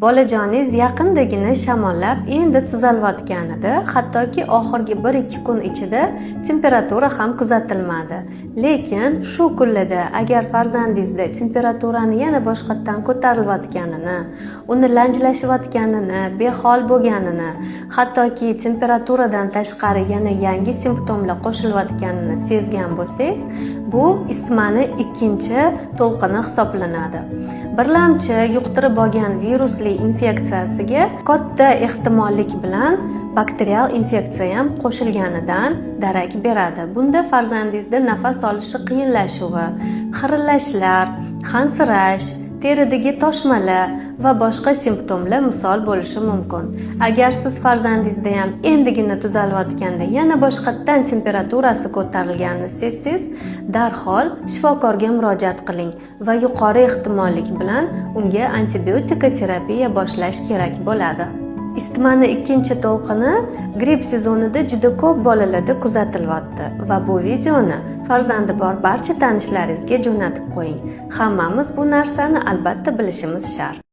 Bolajoningiz yaqindagina shamollab, endi tuzalayotganida, hattoki oxirgi 1-2 kun ichida temperatura ham kuzatilmadi. Lekin shu kunlarda agar farzandingizda temperaturani yana boshqatdan ko'tarilayotganini, uni lanjlashayotganini, behol bo'lganini, hattoki temperaturadan tashqari yana yangi simptomlar qo'shilayotganini sezgan bo'lsangiz, bu isitmani ikkinchi to'lqini hisoblanadi. Birlamchi yuqtirib olgan virusli infeksiyasiga katta ehtimollik bilan bakterial infeksiya ham qo'shilganidan darak beradi. Bunda farzandingizda nafas olishi qiyinlashuvi, xirillashlar, hansirash, teridagi toshmalar va boshqa simptomlar misol bo'lishi mumkin. Agar siz farzandingizda ham endigina tuzalayotganda yana boshqatdan temperaturasi ko'tarilganini sezsangiz, darhol shifokorga murojaat qiling va yuqori ehtimollik bilan unga antibiotika terapiya boshlash kerak bo'ladi. Isitmani ikkinchi to'lqini gripp sezonida juda ko'p bolalarda kuzatilyapti va bu videoni farzandi bor barcha tanishlaringizga jo'natib qo'ying. Hammamiz bu narsani albatta bilishimiz shart.